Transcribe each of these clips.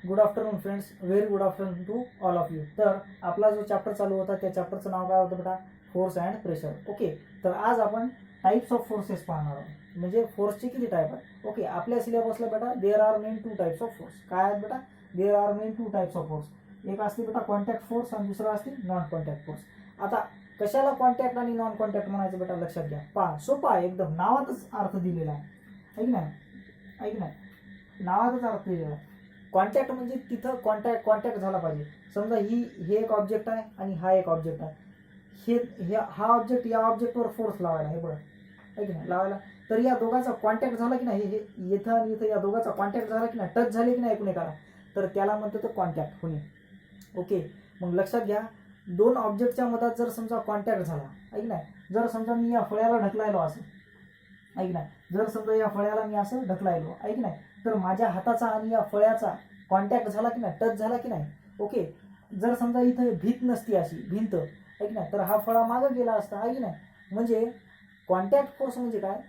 Good afternoon friends, very good afternoon to all of you. तर आपला जो chapter चालू होता त्या चॅप्टरचं नाव काय होतं बेटा? Force and pressure. ओके, तर आज आपण टाइप्स ऑफ फोर्सेस पाहणार आहोत. म्हणजे फोर्सचे किती टाईप आहेत. ओके, आपल्या सिलेबसला बेटा there are main two types of force. काय आहेत बेटा? There are main two types of force. एक असते बेटा कॉन्टॅक्ट फोर्स आणि दुसरा असते नॉन कॉन्टॅक्ट फोर्स. आता कशाला कॉन्टॅक्ट आणि नॉन कॉन्टॅक्ट म्हणायचं बेटा लक्षात घ्या. पहा, सोपा आहे एकदम, नावातच अर्थ दिलेला आहे. ऐक ना, नावातच अर्थ दिलेला आहे. कॉन्टॅक्ट म्हणजे तिथं कॉन्टॅक्ट झाला पाहिजे. समजा हे एक ऑब्जेक्ट आहे आणि हा एक ऑब्जेक्ट आहे. हा ऑब्जेक्ट या ऑब्जेक्टवर फोर्स लावायला, हे बघा, आहे की नाही, लावायला. तर या दोघांचा कॉन्टॅक्ट झाला की नाही, हे इथं आणि इथं या दोघांचा कॉन्टॅक्ट झाला की नाही, टच झाले की नाही एकमेकाला, तर त्याला म्हणतो तो कॉन्टॅक्ट होणे. ओके, मग लक्षात घ्या, दोन ऑब्जेक्टच्या मधात जर समजा कॉन्टॅक्ट झाला, ऐक नाही, जर समजा मी या फळ्याला ढकलायलो असं, ऐक नाही, जर समजा या फळ्याला मी असं ढकलायलो, ऐक नाही, तर माझ्या हाताचा आणि या फळ्याचा कॉन्टॅक्ट झाला की नाही, टच झाला की नाही. ओके, जर समजा इथं भीत नसती, अशी भिंत, ऐक नाही, तर हा फळा मागं गेला असता, ऐक नाही. म्हणजे कॉन्टॅक्ट फोर्स म्हणजे काय?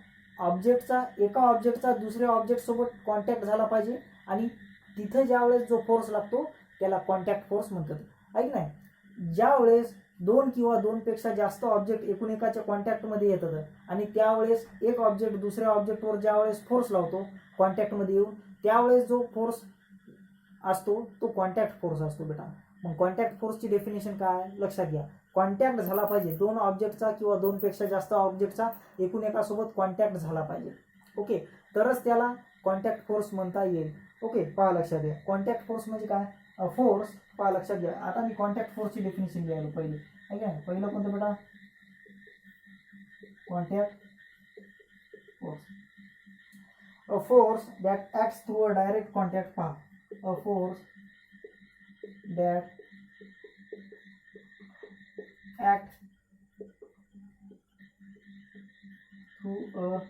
एका ऑब्जेक्टचा दुसऱ्या ऑब्जेक्टसोबत कॉन्टॅक्ट झाला पाहिजे आणि तिथं ज्यावेळेस जो फोर्स लागतो त्याला कॉन्टॅक्ट फोर्स म्हणतात. ऐक नाही, ज्यावेळेस दोन किंवा दोनपेक्षा जास्त ऑब्जेक्ट एकूण एकाच्या कॉन्टॅक्टमध्ये येतात आणि त्यावेळेस एक ऑब्जेक्ट दुसऱ्या ऑब्जेक्टवर ज्यावेळेस फोर्स लावतो कॉन्टॅक्टमध्ये येऊन, त्यावेळेस जो फोर्स असतो तो कॉन्टॅक्ट फोर्स असतो बेटा. मग कॉन्टॅक्ट फोर्सची डेफिनेशन काय लक्षात घ्या. कॉन्टॅक्ट झाला पाहिजे, दोन ऑब्जेक्टचा किंवा दोनपेक्षा जास्त ऑब्जेक्टचा एकूण एकासोबत कॉन्टॅक्ट झाला पाहिजे. ओके, तरच त्याला कॉन्टॅक्ट फोर्स म्हणता येईल. ओके, पहा लक्षात घ्या, कॉन्टॅक्ट फोर्स म्हणजे काय? फोर्स, पहा लक्षात घ्या. आता मी कॉन्टॅक्ट फोर्सची डेफिनेशन लिहायला पहिले, आहे का? पहिलं कोणतं बेटा? Contact force. A force that acts through a direct contact path. A force that acts through a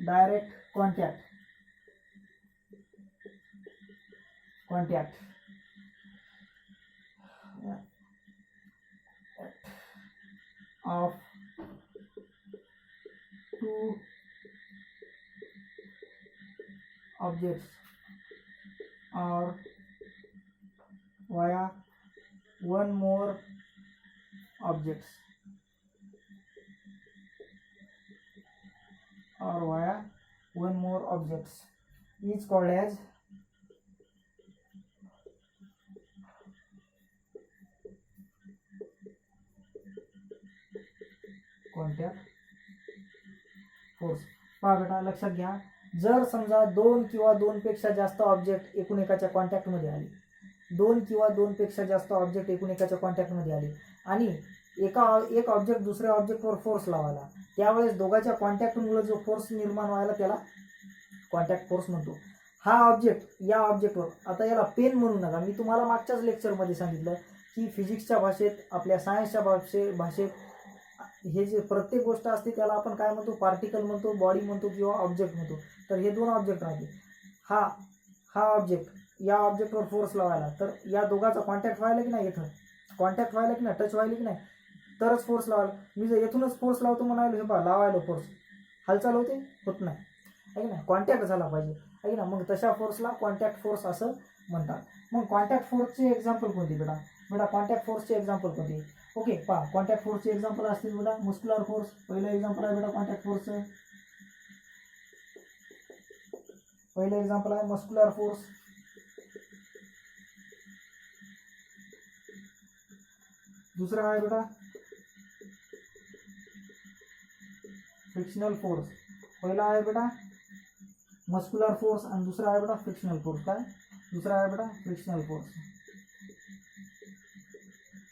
direct contact of two objects or via one more objects is called as contact force. पहा बेटा लक्षात घ्या, जर समजा दोन किंवा दोनपेक्षा जास्त ऑब्जेक्ट एकूण एकाच्या कॉन्टॅक्टमध्ये आले, दोन किंवा दोनपेक्षा जास्त ऑब्जेक्ट एकूण एकाच्या कॉन्टॅक्टमध्ये आले आणि एक ऑब्जेक्ट दुसऱ्या ऑब्जेक्टवर फोर्स लावायला, त्यावेळेस दोघांच्या कॉन्टॅक्टमुळे जो फोर्स निर्माण व्हायला त्याला कॉन्टॅक्ट फोर्स म्हणतो. हा ऑब्जेक्ट या ऑब्जेक्टवर, आता याला पेन म्हणू नका, मी तुम्हाला मागच्याच लेक्चरमध्ये सांगितलं की फिजिक्सच्या भाषेत, आपल्या सायन्सच्या भाषेत हे जे प्रत्येक गोष्ट असते त्याला आपण काय म्हणतो? पार्टिकल म्हणतो, बॉडी म्हणतो किंवा ऑब्जेक्ट म्हणतो. तर हे दोन ऑब्जेक्ट राहते. हा ऑब्जेक्ट या ऑब्जेक्टवर फोर्स लावायला, तर या दोघांचा कॉन्टॅक्ट व्हायला की नाही, इथं कॉन्टॅक्ट व्हायला की नाही, टच व्हायला की नाही, तरच फोर्स लावायला. मी जर येथूनच फोर्स लावतो म्हणायला, हे पहा लावायला फोर्स, हालचाल होते, होत नाही, आहे ना, कॉन्टॅक्ट झाला पाहिजे, आहे ना. मग तशा फोर्सला कॉन्टॅक्ट फोर्स असं म्हणतात. मग कॉन्टॅक्ट फोर्सचे एक्झाम्पल कोणती बेटा? कॉन्टॅक्ट फोर्सचे एक्झाम्पल कोणती? ओके, पहा, कॉन्टॅक्ट फोर्सचे एक्झाम्पल असतील बेटा. मस्क्युलर फोर्स पहिलं एक्झाम्पल आहे बेटा कॉन्टॅक्ट फोर्सचं. पहिलं एक्झाम्पल आहे मस्क्युलर फोर्स. दुसरा आहे बेटा फ्रिक्शनल फोर्स. पहिला आहे बेटा मस्क्युलर फोर्स आणि दुसरा आहे बेटा फ्रिक्शनल फोर्स. काय दुसरा आहे बेटा? Frictional force.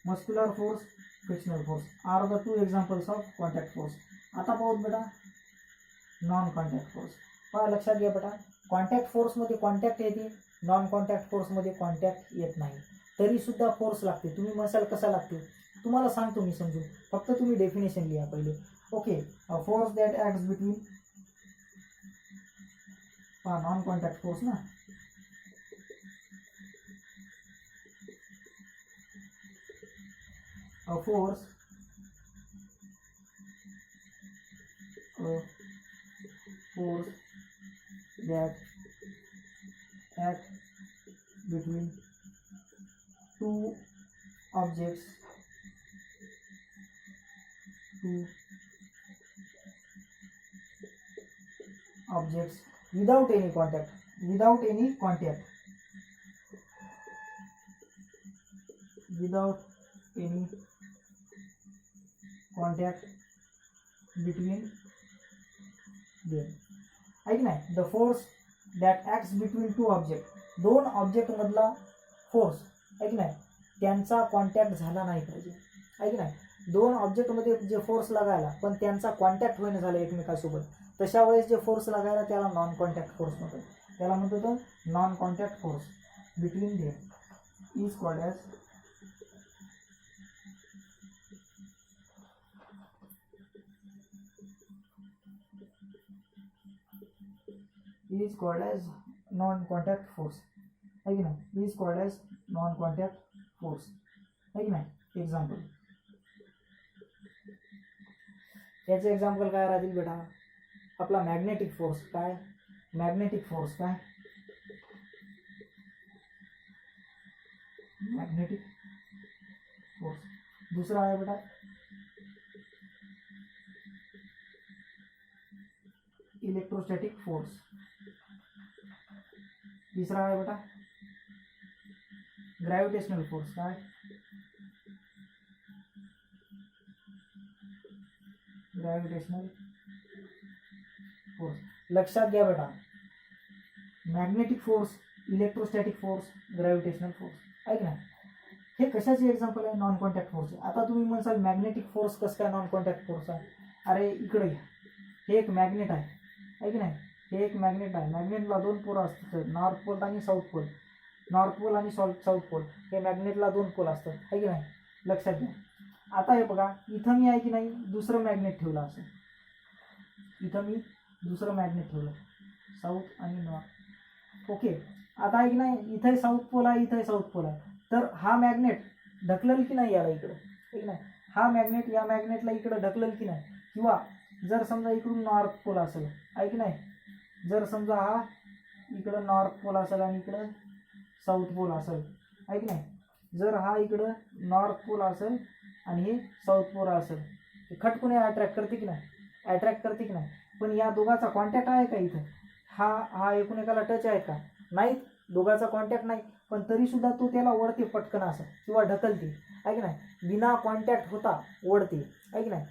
Muscular force, frictional force are the two examples of contact force. आता पाहू बेटा नॉन कॉन्टॅक्ट फोर्स. पहा लक्षात घ्या बेटा, कॉन्टॅक्ट फोर्समध्ये कॉन्टॅक्ट येते, नॉन कॉन्टॅक्ट फोर्समध्ये कॉन्टॅक्ट येत नाही, तरी सुद्धा फोर्स लागते. तुम्ही म्हणाल कसा लागते, तुम्हाला सांगतो मी समजून, फक्त तुम्ही डेफिनेशन लिहा पहिले. Okay, force that acts between, पहा नॉन कॉन्टॅक्ट फोर्स ना, a force that objects to objects without any contact, without any contact, without any contact between them. आहे की नाही, the force that acts between two object, दोन object मधला force आहे की नाही त्यांचा कॉन्टॅक्ट झाला नाही पाहिजे. आहे की नाही, दोन ऑब्जेक्टमध्ये जे फोर्स लागायला पण त्यांचा कॉन्टॅक्ट होईन झाला एकमेकांसोबत, तशा वेळेस जे फोर्स लागायला त्याला नॉन कॉन्टॅक्ट फोर्स म्हणतात. त्याला म्हणतो तर non contact force between them is called as non contact force. है की नाही, is called as non contact force. है की नाही. एक्झाम्पल, याचे एक्झाम्पल काय राहतील बेटा, आपला मॅग्नेटिक फोर्स. काय मॅग्नेटिक फोर्स, काय मॅग्नेटिक फोर्स. दुसरा आहे बेटा इलेक्ट्रोस्टॅटिक फोर्स. तीसरा आहे बेटा ग्रॅव्हिटेशनल फोर्स. काय ग्रॅव्हिटेशनल फोर्स. लक्षात घ्या बेटा, magnetic force, electrostatic force, gravitational force. ऐक ना, हे कशाचे एक्झाम्पल आहे, नॉन कॉन्टॅक्ट फोर्स. आता तुम्ही म्हणसाल मॅग्नेटिक फोर्स कसं काय नॉन कॉन्टॅक्ट फोर्स आहे. अरे इकडे घ्या, हे एक मॅग्नेट आहे. आहे की नाही, हे एक मॅग्नेट आहे. मॅग्नेटला दोन पोल असतात, नॉर्थ पोल आणि साऊथ पोल. नॉर्थ पोल आणि साऊथ पोल हे मॅग्नेटला दोन पोल असतात. आहे की नाही, लक्षात घ्या. आता हे बघा, इथं मी आहे की नाही दुसरं मॅग्नेट ठेवलं असं, इथं मी दुसरं मॅग्नेट ठेवलं साऊथ आणि नॉर्थ. ओके, आता आहे की नाही इथे साऊथ पोल आहे, इथे साऊथ पोल आहे, तर हा मॅग्नेट ढकलेल की नाही याला इकडं. ठीक नाही, हा मॅग्नेट या मॅग्नेटला इकडं ढकलेल की नाही. किंवा जर समजा इकडून नॉर्थ पोल असेल, आहे की नाही, जर समजा हा इकडं नॉर्थ पोल असेल आणि इकडं साऊथ पोल असेल, आहे की नाही, जर हा इकडं नॉर्थ पोल असेल आणि हे साऊथ पोल असेल, खटकून अट्रॅक्ट करते की नाही, अट्रॅक्ट करते की नाही. पण या दोघांचा कॉन्टॅक्ट आहे का इथं, हा एकमेकाला टच आहे का, नाही, दोघांचा कॉन्टॅक्ट नाही. पण तरीसुद्धा तो त्याला ओढते पटकन असं किंवा ढकलते. आहे की नाही, बिना कॉन्टॅक्ट होता ओढते. आहे की नाही,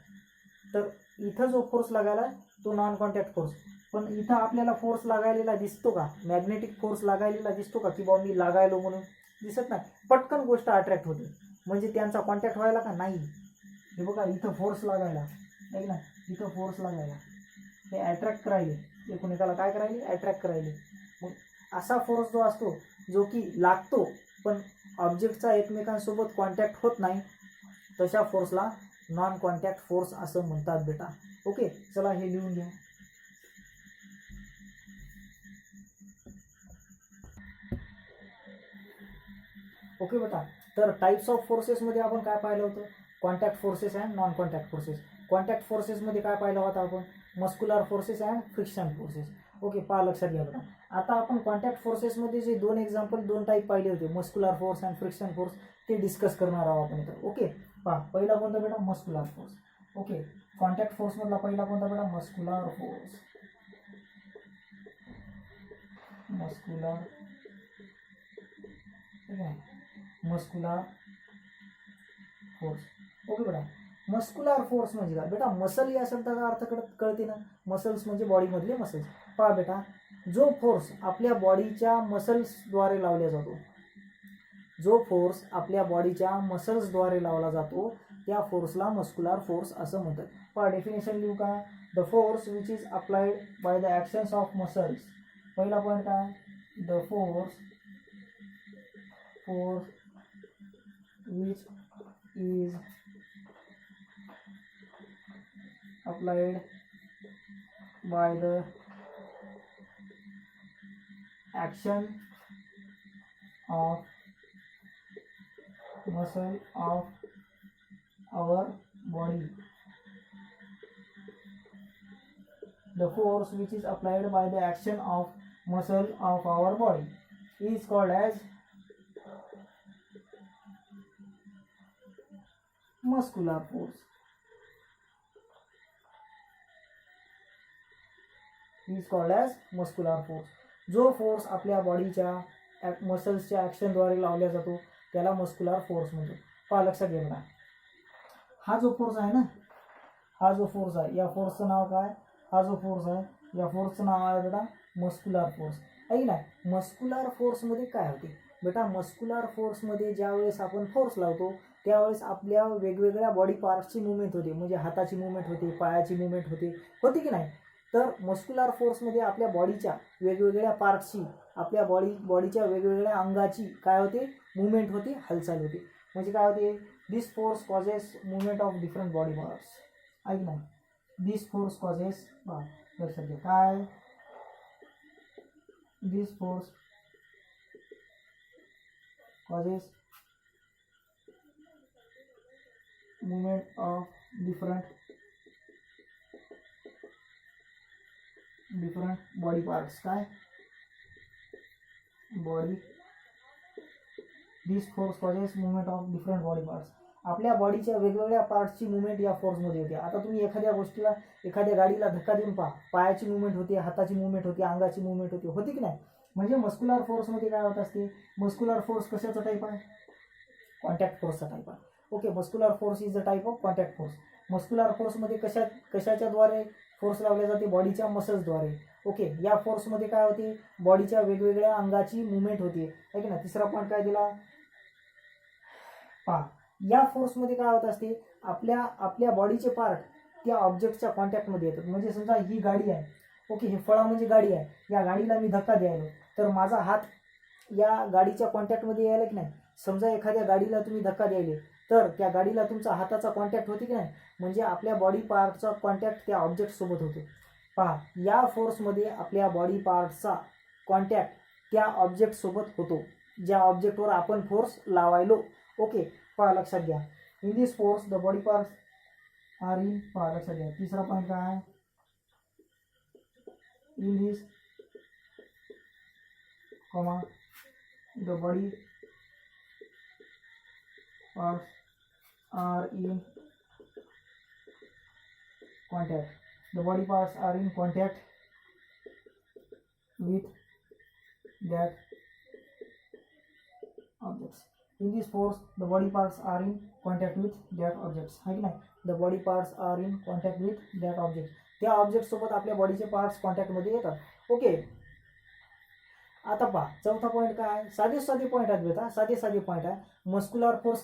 तर इथं जो फोर्स लागायला तो नॉन कॉन्टॅक्ट फोर्स. पण इथं आपल्याला फोर्स लागायलेला दिसतो का, मॅग्नेटिक फोर्स लागायलेला दिसतो का, की बाबा मी लागायलो म्हणून दिसत नाही. पटकन गोष्ट अट्रॅक्ट होते, म्हणजे त्यांचा कॉन्टॅक्ट व्हायला का नाही. हे बघा इथं फोर्स लागायला, आहे ना, इथं फोर्स लागायला, हे अट्रॅक्ट करायले एकमेकाला, काय करायले अट्रॅक्ट करायले. मग असा फोर्स जो असतो जो की लागतो पण ऑब्जेक्टचा एकमेकांसोबत कॉन्टॅक्ट होत नाही, तशा फोर्सला नॉन कॉन्टॅक्ट फोर्स असं म्हणतात बेटा. ओके, चला हे लिहून घ्या. ओके बेटा, तर टाइप्स ऑफ फोर्सेसमध्ये आपण काय पाहिलं होतं, contact forces and non contact forces. Contact फोर्सेसमध्ये काय पाहिलं होतं आपण, muscular forces and friction forces. Okay, पहा लक्षात घ्या बेटा. आता आपण कॉन्टॅक्ट फोर्सेसमध्ये जे दोन एक्झाम्पल, दोन टाईप पाहिले होते, muscular force and friction force, ते डिस्कस करणार आहोत आपण इथं. ओके, पहा पहिला कोणता बेटा, मस्क्युलर फोर्स. ओके, कॉन्टॅक्ट फोर्समधला पहिला कोणता बेटा, मस्क्युलर फोर्स. मस्क्युलर, ठीक आहे, मस्क्युलर फोर्स. ओके बेटा, मस्क्युलर फोर्स म्हणजे काय बेटा, मसल या शब्दाचा अर्थ कळते ना, मसल्स म्हणजे बॉडीमधले मसल्स. पहा बेटा, जो फोर्स आपल्या बॉडीच्या मसल्सद्वारे लावला जातो, जो फोर्स आपल्या बॉडीच्या मसल्सद्वारे लावला जातो त्या फोर्सला मस्क्युलर फोर्स असं म्हणतात. पहा डेफिनेशन लिहू का, the force which is applied by the actions of muscles. पहिला पॉईंट काय, the force which is applied by the action of muscle of our body. The force which is applied by the action of muscle of our body is called as muscular force is called as muscular force. जो force आपल्या बॉडीच्या मसल्सच्या ॲक्शनद्वारे लावला जातो त्याला muscular force म्हणतो. पहा लक्षात घ्या बेटा, हा जो फोर्स आहे ना, हा जो फोर्स आहे या फोर्सचं नाव काय, हा जो फोर्स आहे या फोर्सचं नाव आहे बेटा मस्कुलर फोर्स. आहे ना. मस्कुलर फोर्समध्ये काय होते बेटा, मस्कुलर फोर्समध्ये ज्यावेळेस आपण फोर्स लावतो त्यावेळेस आपल्या वेगवेगळ्या बॉडी पार्ट्सची मुवमेंट होते. म्हणजे हाताची मुवमेंट होते, पायाची मुवमेंट होते की नाही. तर मस्कुलर फोर्समध्ये आपल्या बॉडीच्या वेगवेगळ्या पार्ट्सची, आपल्या बॉडीच्या वेगवेगळ्या अंगाची काय होते, मुवमेंट होते, हालचाल होते. म्हणजे काय होते, this force causes movement of different body parts. ऐक नाही, दिस फोर्स कॉजेस, लक्षात घ्या काय, this force causes movement of different body parts. काय body, this force causes movement of different body parts. आपल्या बॉडीच्या वेगवेगळ्या पार्ट्सची मुवमेंट या फोर्समध्ये होते. आता तुम्ही एखाद्या गोष्टीला, एखाद्या गाडीला धक्का देऊन पहा, पायाची मुवमेंट होते, हाताची मुवमेंट होते, अंगाची मुवमेंट होते की नाही. म्हणजे मस्कुलर फोर्समध्ये काय होत असते, मस्कुलर फोर्स कशाचा टाईप आहे, कॉन्टॅक्ट फोर्सचा टाईप आहे. Okay, muscular force is the type of contact force. मस्कुलर फोर्समध्ये कशाच्याद्वारे फोर्स लावले जाते, बॉडीच्या मसल्सद्वारे. ओके, या फोर्समध्ये काय होते, बॉडीच्या वेगवेगळ्या अंगाची मुवमेंट होते. आहे की ना. तिसरा पॉईंट काय दिला पहा, या फोर्समध्ये काय होत असते, आपल्या बॉडीचे पार्ट त्या ऑब्जेक्टच्या कॉन्टॅक्टमध्ये येतात. म्हणजे समजा ही गाडी आहे, ओके, हे फळा म्हणजे गाडी आहे, या गाडीला मी धक्का द्यायलो तर माझा हात या गाडीच्या कॉन्टॅक्टमध्ये यायला की नाही. समजा एखाद्या गाडीला तुम्ही धक्का द्यायले तर त्या गाडीला तुमचा हाताचा कॉन्टॅक्ट होते की नाही. म्हणजे आपल्या बॉडी पार्टचा कॉन्टॅक्ट त्या ऑब्जेक्टसोबत होतो. पहा, या फोर्समध्ये आपल्या बॉडी पार्टचा कॉन्टॅक्ट त्या ऑब्जेक्टसोबत होतो, ज्या ऑब्जेक्टवर आपण फोर्स लावायलो. ओके, पहा लक्षात घ्या, in this force the body parts are in, पहा लक्षात घ्या तिसरा पॉईंट काय आहे, in this comma the body parts are in contact. The body parts are in contact with that objects. In this force, the body parts are in contact with that objects. है की नाही. The body parts are in contact with that object. त्या object सोबत आपल्या बॉडीचे parts कॉन्टॅक्टमध्ये येतात. Okay, आता पहा चौथा पॉईंट काय आहे, साधे पॉईंट आहेत बेटा, साधे पॉईंट आहे. मस्कुलर फोर्स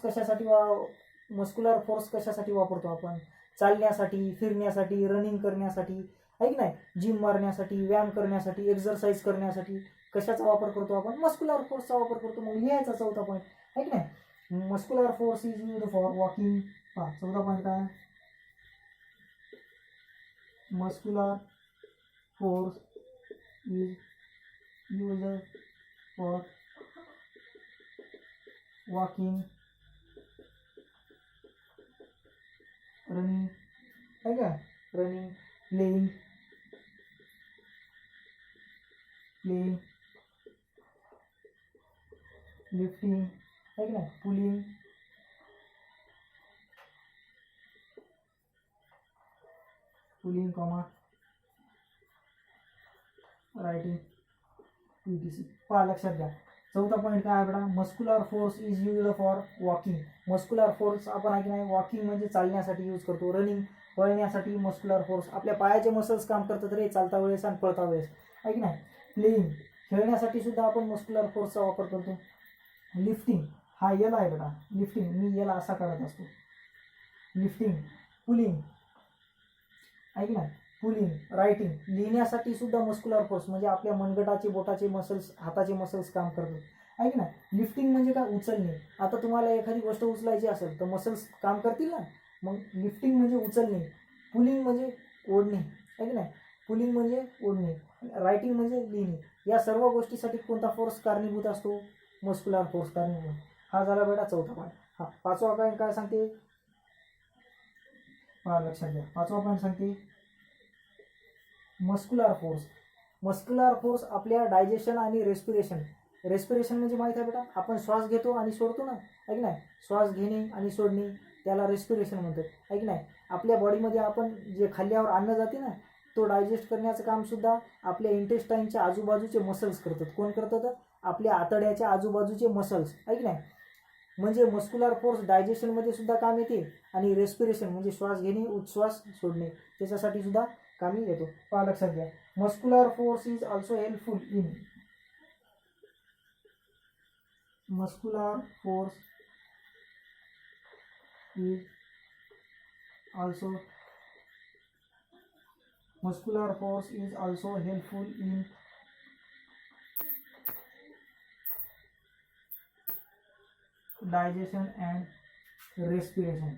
कशासाठी वापरतो आपण, चालण्यासाठी, फिरण्यासाठी, रनिंग करण्यासाठी, आहे की नाही, जिम मारण्यासाठी, व्यायाम करण्यासाठी, एक्सरसाइज करण्यासाठी कशाचा वापर करतो आपण, मस्कुलर फोर्सचा वापर करतो. मग लिहायचा चौथा पॉईंट, आहे की नाही. Muscular force is used for walking. पहा चौथा पॉईंट काय, muscular force is used for walking, running, है क्या, रनिंग, प्लेइंग, लिफ्टिंग, है कि नहीं, पुलिंग कॉमा रायटिंग, पीटीसी. पहा लक्षात घ्या चौथा पॉईंट काय आहे बेटा, muscular force is used for walking. Muscular force आपण आहे की नाही, वॉकिंग म्हणजे चालण्यासाठी यूज करतो, रनिंग पळण्यासाठी मस्कुलर फोर्स, आपल्या पायाचे मसल्स काम करतात रे चालता वेळेस आणि पळता वेळेस, आहे की नाही. प्लेइंग खेळण्यासाठी सुद्धा आपण मस्कुलर फोर्सचा वापर करतो. लिफ्टिंग, हा यल आहे बेटा, लिफ्टिंग मी याला असा काढत असतो, लिफ्टिंग, पुलिंग, आहे की नाही, पुलिंग, रायटिंग, लिहिण्यासाठी सुद्धा मस्कुलर फोर्स म्हणजे आपल्या मनगटाचे, बोटाचे मसल्स, हाताचे मसल्स काम करतात, आहे की नाही. लिफ्टिंग म्हणजे काय, उचलणे. आता तुम्हाला एखादी गोष्ट उचलायची असेल तर मसल्स काम करतील ना, मग लिफ्टिंग म्हणजे उचलणे, पुलिंग म्हणजे ओढणे, आहे की नाही, पुलिंग म्हणजे ओढणे, रायटिंग म्हणजे लिहिणे. या सर्व गोष्टीसाठी कोणता फोर्स कारणीभूत असतो, मस्कुलर फोर्स कारणीभूत. हा झाला बेटा चौथा पॉईंट. हा पाचवा पॉईंट काय सांगते, पहा लक्षात घ्या, पाचवा पॉईंट सांगते मस्कुलर फोर्स. मस्कुलर फोर्स आपल्या डायजेशन आणि रेस्पिरेशन म्हणजे माहीत आहे बेटा, आपण श्वास घेतो आणि सोडतो ना, आहे की नाही, श्वास घेणे आणि सोडणे त्याला रेस्पिरेशन म्हणतात, आहे की नाही. आपल्या बॉडीमध्ये आपण जे खाल्ल्यावर अन्न जाते ना, तो डायजेस्ट करण्याचं काम सुद्धा आपल्या इंटेस्टाईनच्या आजूबाजूचे मसल्स करतात. कोण करतात? आपल्या आतड्याच्या आजूबाजूचे मसल्स, आहे की नाही. म्हणजे मस्क्युलर फोर्स डायजेशनमध्ये सुद्धा काम येते आणि रेस्पिरेशन म्हणजे श्वास घेणे उच्छ्वास सोडणे त्याच्यासाठी सुद्धा कामी येतो. पहा लक्षात घ्या, muscular force is also helpful in muscular force is also helpful in digestion and respiration.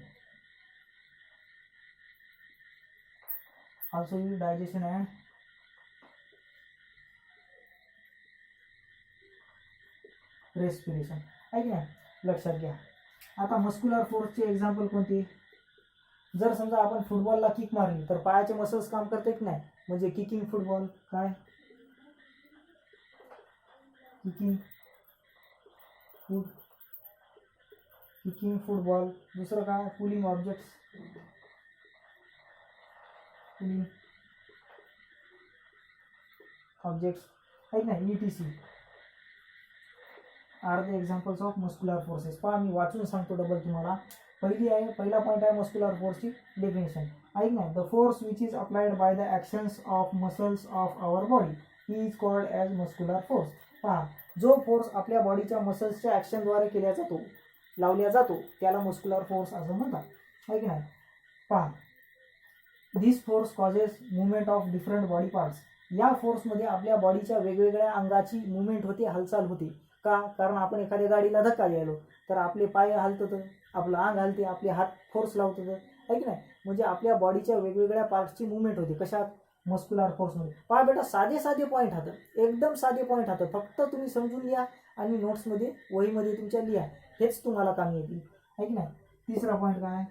Also in digestion and respiration, आहे की नाही. लक्षात घ्या. आता मस्क्युलर फोर्सचे एक्झाम्पल कोणते? जर समजा आपण फुटबॉलला किक मारली तर पायाचे मसल्स काम करते की नाही, म्हणजे किकिंग फुटबॉल. काय किकिंग फुटबॉल. दुसरं काय? पुलिंग ऑब्जेक्ट्स, आहे की नाही, ETC are the examples of muscular forces. पहा मी वाचून सांगतो डबल तुम्हाला. पहिला पॉईंट आहे मस्क्युलर फोर्सची डेफिनेशन. ऐक ना, the force which is applied by the actions of muscles of our body is called as muscular force. पहा, जो फोर्स आपल्या बॉडीच्या मसल्सच्या ॲक्शनद्वारे केला जातो, लावला जातो, त्याला मस्क्युलर फोर्स असं म्हणतात, आहे की नाही. पहा, this force causes movement of different body parts. या फोर्समध्ये आपल्या बॉडीच्या वेगवेगळ्या अंगाची मुवमेंट होते, हालचाल होते. का? कारण आपण एखाद्या गाडीला धक्का द्यायलो तर आपले पाय हलतात, आपलं अंग हलते, आपले हात फोर्स लावतात, आहे की नाही. म्हणजे आपल्या बॉडीच्या वेगवेगळ्या पार्ट्सची मुवमेंट होते. कशात? मस्क्युलर फोर्समध्ये. पहा बेटा, साधे पॉईंट हातात, एकदम साधे पॉईंट हातात. फक्त तुम्ही समजून लिहा आणि नोट्समध्ये वहीमध्ये तुमच्या लिहा, हेच तुम्हाला कामी येतील, आहे की नाही. तिसरा पॉईंट काय?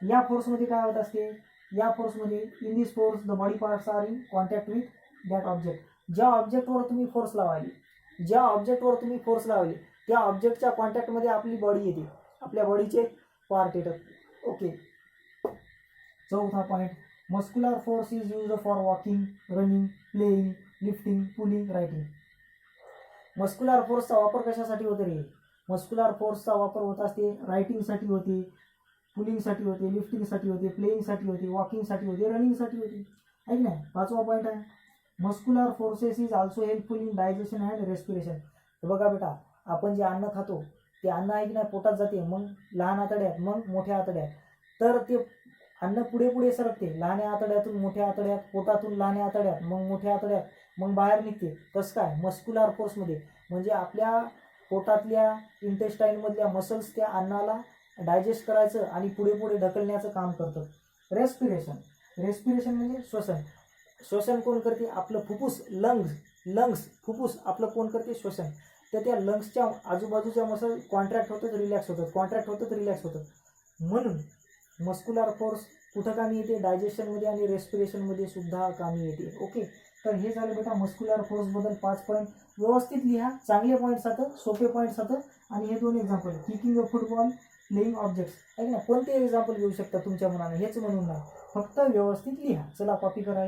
या फोर्समध्ये काय होत असते? या फोर्समध्ये in this force the body parts are in contact with that object. ज्या ऑब्जेक्टवर तुम्ही फोर्स लावली, त्या ऑब्जेक्टच्या कॉन्टॅक्टमध्ये आपली बॉडी येते, आपल्या बॉडीचे पार्ट येतात. ओके. चौथा point, muscular force is use for walking, running, playing, lifting, pulling, writing. मस्क्युलर फोर्सचा वापर कशासाठी होतो रे? मस्क्युलर फोर्सचा वापर होत असते रायटिंगसाठी होते, पुलिंगसाठी होते, लिफ्टिंगसाठी होते, प्लेइंगसाठी होते, वॉकिंगसाठी होते, रनिंगसाठी होते, आहे की नाही. पाचवा पॉईंट आहे, muscular forces is also helpful in digestion and respiration. बघा बेटा, आपण जे अन्न खातो ते अन्न आहे की नाही पोटात जाते, मग लहान आतड्यात, मग मोठ्या आतड्यात. तर ते अन्न पुढे पुढे सरकते, लहान्या आतड्यातून मोठ्या आतड्यात, पोटातून लहान्या आतड्यात, मग मोठ्या आतड्यात, मग बाहेर निघते. कसं काय? मस्क्युलर फोर्समध्ये. म्हणजे आपल्या पोटातल्या इंटेस्टाईनमधल्या मसल्स त्या अन्नाला डायजेस्ट करायचं आणि पुढे पुढे ढकलण्याचं काम करतात. रेस्पिरेशन म्हणजे श्वसन कोण करते? आपलं फुफ्फुस, लंग्स फुफ्फुस आपलं कोण करते? श्वसन. तर त्या लंग्सच्या आजूबाजूच्या मसल कॉन्ट्रॅक्ट होतात, रिलॅक्स होतात. म्हणून मस्क्युलर फोर्स कुठं कामी येते? डायजेशनमध्ये आणि रेस्पिरेशनमध्ये सुद्धा कामी येते. ओके. तर हे झालं बेटा मस्क्युलर फोर्सबद्दल 5 पॉईंट. व्यवस्थित लिहा, चांगले पॉईंट्स हातं, सोपे पॉईंट्स हातं. आणि हे 2 एक्झाम्पल, किकिंग अ फुटबॉल, प्लेइंग ऑब्जेक्ट्स, आहे ना. कोणते एक्झाम्पल घेऊ शकता तुमच्या मनाने, हेच म्हणून ना, फक्त व्यवस्थित लिहा. चला कॉपी करा.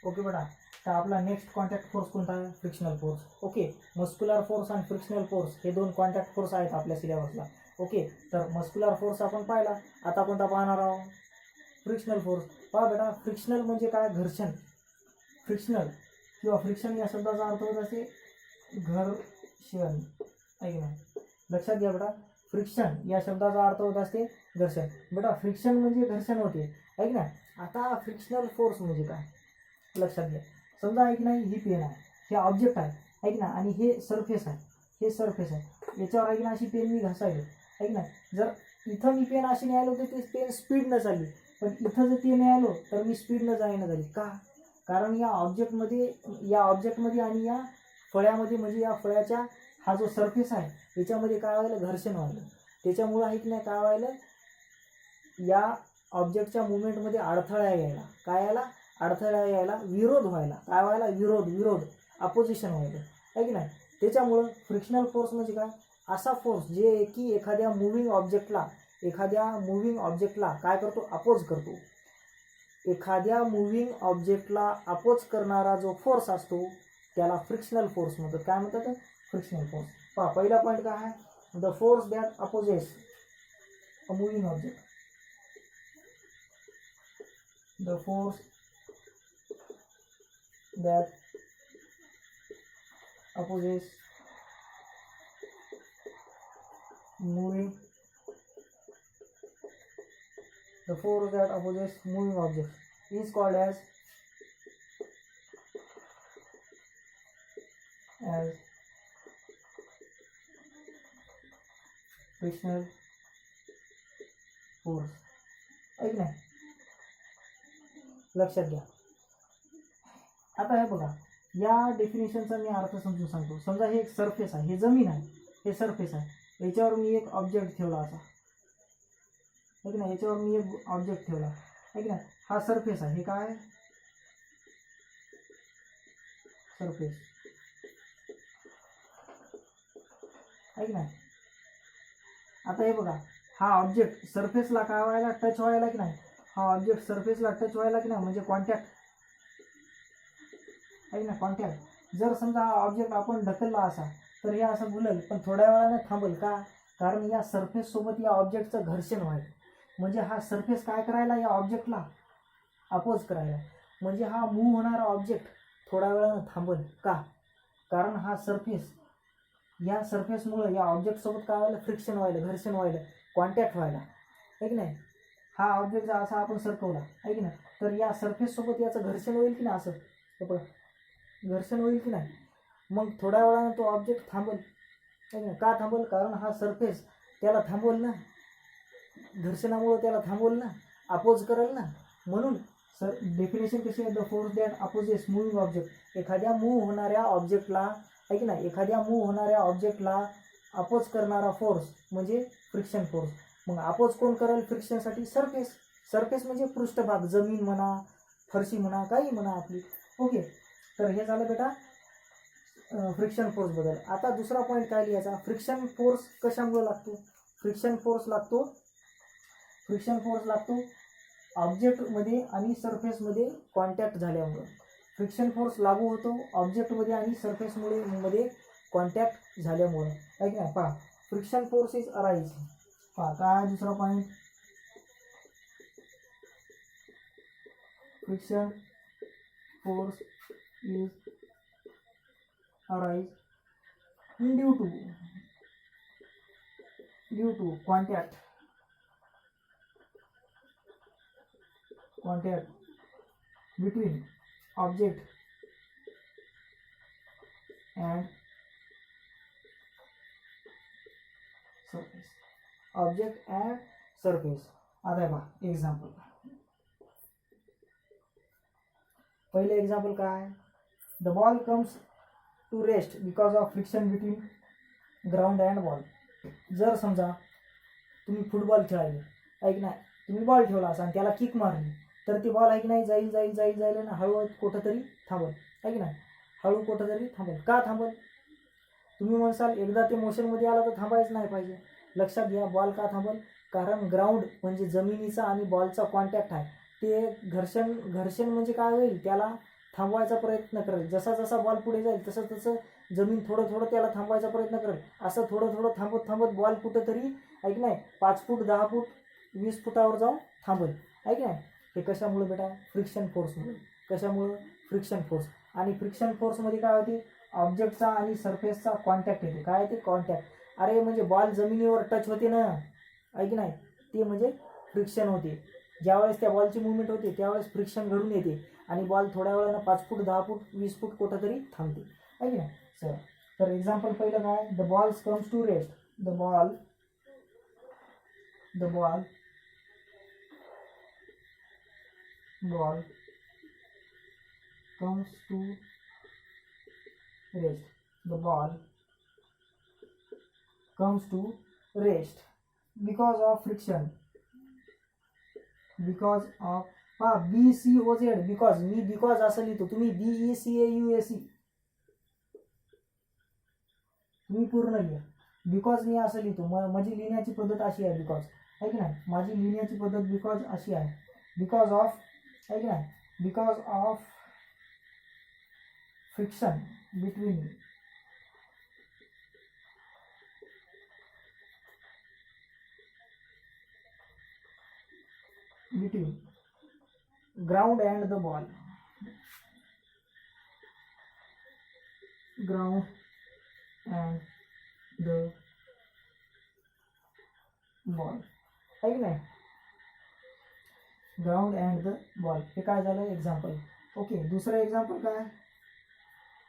ओके बेटा, तर आपला नेक्स्ट कॉन्टॅक्ट फोर्स कोणता आहे? Frictional force. Okay. Muscular force आणि फ्रिक्शनल फोर्स हे 2 कॉन्टॅक्ट फोर्स आहेत आपल्या सिलेबसला. ओके. तर मस्क्युलर फोर्स आपण पाहिला, आता कोणता पाहणार आहोत? Frictional force. पहा बेटा, फ्रिक्शनल म्हणजे काय? घर्षण. फ्रिक्शनल किंवा फ्रिक्शन या शब्दाचा अर्थ होत असे घर्षण, आहे ना. लक्षात घ्या बेटा, फ्रिक्शन या शब्दाचा अर्थ होत असते घर्षण. बेटा, फ्रिक्शन म्हणजे घर्षण होते, आहे ना. आता फ्रिक्शनल फोर्स म्हणजे काय? लक्षात घ्या. समजा आहे की नाही, ही पेन आहे, हे ऑब्जेक्ट आहे की ना, आणि हे सरफेस आहे, याच्यावर आहे की ना अशी पेन मी घासायलो, आहे की नाही. जर इथं मी पेन अशी न्यायलो तर ती पेन स्पीडनं चालली, पण इथं जर ते न्यायलो तर मी स्पीडनं जाईना झाली. का? कारण या ऑब्जेक्टमध्ये आणि या फळ्यामध्ये, म्हणजे या फळ्याच्या हा जो सरफेस आहे याच्यामध्ये काय व्हायलं? घर्षण व्हायलं. त्याच्यामुळं आहे की नाही काय व्हायलं? या ऑब्जेक्टच्या मुवमेंटमध्ये अडथळा यायला. काय यायला? अडथळा यायला, विरोध व्हायला. काय व्हायला? विरोध, अपोजिशन व्हायला. आहे की नाही. त्याच्यामुळं फ्रिक्शनल फोर्स म्हणजे काय, असा फोर्स जे की एखाद्या मुव्हिंग ऑब्जेक्टला काय करतो, अपोज करतो. एखाद्या मुव्हिंग ऑब्जेक्टला अपोज करणारा जो फोर्स असतो त्याला फ्रिक्शनल फोर्स म्हणतात. काय म्हणतात, फ्रिक्शनल फोर्स. पहा पहिला पॉईंट काय आहे, the force that opposes a moving object. The force that opposes moving the force that opposes moving object is called as frictional force. ऐक नाही, लक्षात घ्या. आता हे बघा, या डेफिनेशनचा मी अर्थ समजून सांगतो. समजा हे एक सरफेस आहे, हे जमीन आहे, हे सरफेस आहे. याच्यावर मी एक ऑब्जेक्ट ठेवला असा, आहे की नाही, याच्यावर मी एक ऑब्जेक्ट ठेवला, आहे की नाही. हा सरफेस आहे, हे काय आहे, सरफेस, आहे की नाही. आता हे बघा, हा ऑब्जेक्ट सरफेसला काय व्हायला, टच व्हायला की नाही, हा ऑब्जेक्ट सरफेसला टच व्हायला की नाही, म्हणजे कॉन्टॅक्ट, आहे ना, कॉन्टॅक्ट. जर समजा हा ऑब्जेक्ट आपण ढकलला असा तर हे असं बुलेल, पण थोड्या वेळाने थांबल. का, कारण या सरफेस सोबत या ऑब्जेक्टचं घर्षण व्हायला, म्हणजे हा सरफेस काय करायला, या ऑब्जेक्टला अपोज करायला. म्हणजे हा मूव्ह होणारा ऑब्जेक्ट थोड्या वेळाने थांबल. का, कारण हा सरफेस, या सरफेसमुळे या ऑब्जेक्टसोबत काय व्हायला, फ्रिक्शन व्हायला, घर्षण व्हायला, कॉन्टॅक्ट व्हायला, आहे की नाही. हा ऑब्जेक्ट जर असा आपण सरकवला, आहे की नाही, तर या सरफेससोबत याचं घर्षण होईल की नाही, असं घर्षण होईल की नाही. मग थोड्या वेळाने तो ऑब्जेक्ट थांबल. का थांबल, कारण हा सरफेस त्याला थांबवल ना, घर्षणामुळे त्याला थांबवल ना, अपोज करेल ना. म्हणून सर डेफिनेशन कशी आहे, the force that opposes moving object. एखाद्या मूव्ह होणाऱ्या ऑब्जेक्टला, आहे की नाही, एखाद्या मूव्ह होणाऱ्या ऑब्जेक्टला अपोज करणारा फोर्स म्हणजे फ्रिक्शन फोर्स. मग अपोज कोण करेल फ्रिक्शनसाठी, सरफेस. सरफेस म्हणजे पृष्ठभाग, जमीन म्हणा, फरशी म्हणा, काही म्हणा आपली. ओके, तर हे झालं बेटा फ्रिक्शन फोर्स बद्दल. आता दुसरा पॉईंट काय लिहायचा, फ्रिक्शन फोर्स कशामुळे लागतो. फ्रिक्शन फोर्स लागतो ऑब्जेक्टमध्ये आणि सरफेसमध्ये कॉन्टॅक्ट झाल्यामुळं. फ्रिक्शन फोर्स लागू होतो ऑब्जेक्टमध्ये आणि सरफेसमध्ये कॉन्टॅक्ट झाल्यामुळं, आहे की नाही. पहा, फ्रिक्शन फोर्स इज अराइज. पहा काय दुसरा point, friction force is arise due to contact between object and surface. आता बघा एक्झाम्पल, पहिले एक्झाम्पल काय, the ball comes to rest because of friction between ground and ball. जर समजा तुम्ही फुटबॉल खेळायला, ऐक नाही, तुम्ही बॉल ठेवला असा आणि त्याला किक मारली, तर ती बॉल ऐक नाही जाईल आणि हळू कुठंतरी थांबल, आहे की नाही, हळू कुठंतरी थांबल. का थांबल, तुम्ही म्हणसाल एकदा ते मोशनमध्ये आला तर थांबायच नाही पाहिजे. लक्षात घ्या, बॉल का थांबल, कारण ग्राउंड म्हणजे जमिनीचा आणि बॉलचा कॉन्टॅक्ट आहे. ते घर्षण म्हणजे काय होईल, त्याला थांबवायचा प्रयत्न करेल. जसा बॉल पुढे जाईल तसं जमीन थोडं त्याला थांबवायचा प्रयत्न करेल. असं थोडं थांबत बॉल कुठंतरी, ऐक नाही, 5 फूट 10 फूट 20 फुटावर जाऊन थांबल, ऐक नाही. हे कशामुळे बेटा, फ्रिक्शन फोर्समुळे. कशामुळे, फ्रिक्शन फोर्स. आणि फ्रिक्शन फोर्समध्ये काय होते, ऑब्जेक्टचा आणि सरफेसचा कॉन्टॅक्ट येते. काय ते कॉन्टॅक्ट, अरे म्हणजे बॉल जमिनीवर टच होते ना, ऐक नाही, ते म्हणजे फ्रिक्शन होते. ज्यावेळेस त्या बॉलची मुवमेंट होते त्यावेळेस फ्रिक्शन घडून येते आणि बॉल थोड्या वेळानं 5 फूट 10 फूट 20 फूट कुठं तरी थांबते, आहे की नाही. सर तर एक्झाम्पल पहिलं काय, the ball comes to rest. The ball comes to rest. The ball comes to rest because of friction. Because of BCOZ, because me because असं लिहितो, तुम्ही BECAUSE तुम्ही पूर्ण लिहा. बिकॉज मी असं लिहितो, माझी लिहिण्याची पद्धत अशी आहे बिकॉज, आहे की नाही, माझी लिहिण्याची पद्धत बिकॉज अशी आहे, बिकॉज ऑफ, आहे की नाही, because of friction between ground and the ball, ground and the ball, आहे की नाही, ग्राउंड अँड द बॉल. हे काय झालं एक्झाम्पल. ओके, दुसरं एक्झाम्पल काय,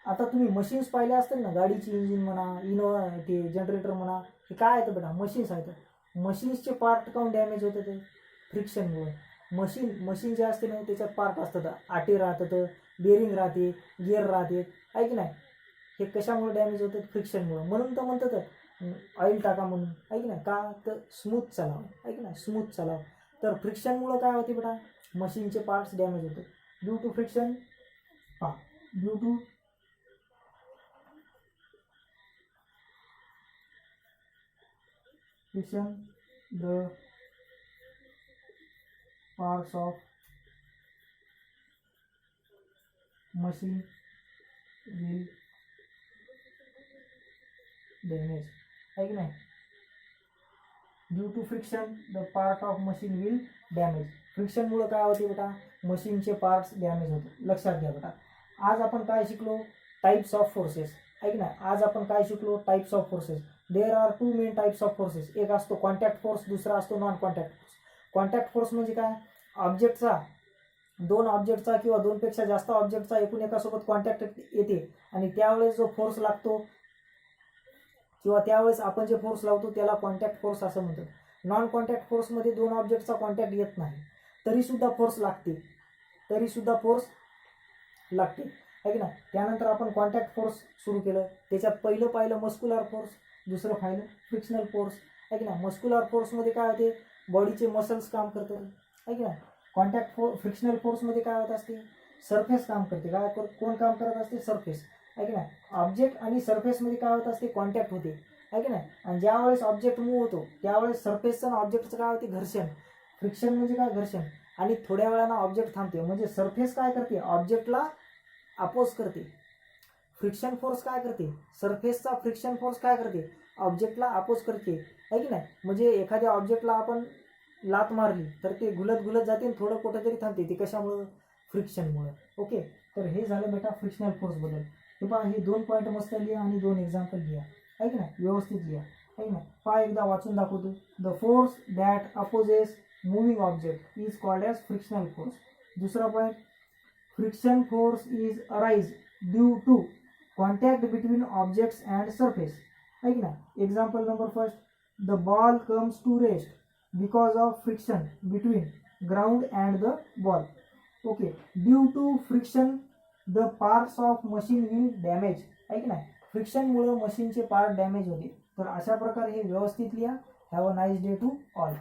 आता तुम्ही मशीन्स पाहिले असतील ना, गाडीची इंजिन म्हणा, इनोवा ते जनरेटर म्हणा, हे काय आहेत बेटा, मशीन्स आहेत. मशीन्सचे पार्ट काऊन डॅमेज होते ते फ्रिक्शनमुळे. मशीन जे असते ना त्याच्यात पार्ट असतात, आटे राहतात, बेरिंग राहते, गिअर राहते, आहे की नाही, हे कशामुळे डॅमेज होतात, फ्रिक्शनमुळे. म्हणून तर म्हणतात ऑइल टाका म्हणून, आहे की नाही, का तर स्मूथ चालावं, आहे की नाही, स्मूथ चालावं. तर फ्रिक्शनमुळं काय होते बेटा, मशीनचे पार्ट्स डॅमेज होते due to friction. Due to friction the parts of machine will damage, है कि नहीं. Due to friction the part of machine will damage. फ्रिक्शनमुळे काय होते बेटा, मशीनचे पार्ट्स डॅमेज होते. लक्षात घ्या बेटा. आज आपण काय शिकलो, टाइप्स ऑफ फोर्सेस, है की नाही. आज आपण काय शिकलो, types of forces. There are two main types of forces. एक असतो कॉन्टॅक्ट फोर्स, दुसरा असतो non contact force. Contact force म्हणजे काय, ऑब्जेक्टचा, दोन ऑब्जेक्टचा किंवा दोनपेक्षा जास्त ऑब्जेक्टचा एकूण एकासोबत कॉन्टॅक्ट येते आणि त्यावेळेस जो फोर्स लागतो किंवा त्यावेळेस आपण जे फोर्स लावतो त्याला कॉन्टॅक्ट फोर्स असं म्हणतात. नॉन कॉन्टॅक्ट फोर्समध्ये दोन ऑब्जेक्टचा कॉन्टॅक्ट येत नाही तरीसुद्धा फोर्स लागते, आहे की नाही. त्यानंतर आपण कॉन्टॅक्ट फोर्स सुरू केलं. त्याच्यात पहिलं पाहिलं मस्क्युलर फोर्स, दुसरं पाहिलं फ्रिक्शनल फोर्स, आहे की नाही. मस्क्युलर फोर्समध्ये काय होते, बॉडीचे मसल्स काम करतात, आहे की नाही. फ्रिक्शनल फोर्समध्ये काय होत असते, सरफेस काम करते. काय कोण काम करत असते, सरफेस, आहे की नाही. ऑब्जेक्ट आणि सरफेसमध्ये काय होत असते, कॉन्टॅक्ट होते, आहे की नाही. आणि ज्यावेळेस ऑब्जेक्ट मूव्ह होतो त्यावेळेस सरफेसचं आणि ऑब्जेक्टचं काय होते, घर्षण. फ्रिक्शन म्हणजे काय, घर्षण. आणि थोड्या वेळानं ऑब्जेक्ट थांबते, म्हणजे सरफेस काय करते, ऑब्जेक्टला अपोज करते. फ्रिक्शन फोर्स काय करते, सरफेसचा फ्रिक्शन फोर्स काय करते, ऑब्जेक्टला अपोज करते, आहे की नाही. म्हणजे एखाद्या ऑब्जेक्टला आपण लात मारली तर ते घुलत जाते आणि थोडं कुठं तरी थांबते. ते कशामुळं, फ्रिक्शनमुळं. ओके, तर हे झालं बेटा फ्रिक्शनल फोर्सबद्दल. हे पहा, हे 2 पॉईंट मस्त लिहा आणि 2 एक्झाम्पल लिहा, आहे की नाही, व्यवस्थित लिहा, आहे की नाही. पहा एकदा वाचून दाखवतो. The force that opposes moving object is called as frictional force. दुसरा point, friction force is arise due to contact between objects and surface, आहे की नाही. Example number first, the ball comes to rest because of friction between ground and the ball. Okay, due to friction the parts of machine will damage, आहे की नाही. फ्रिक्शनमुळे मशीनचे part damage होते. तर अशा प्रकारे हे व्यवस्थित लिहा. Have a nice day to all.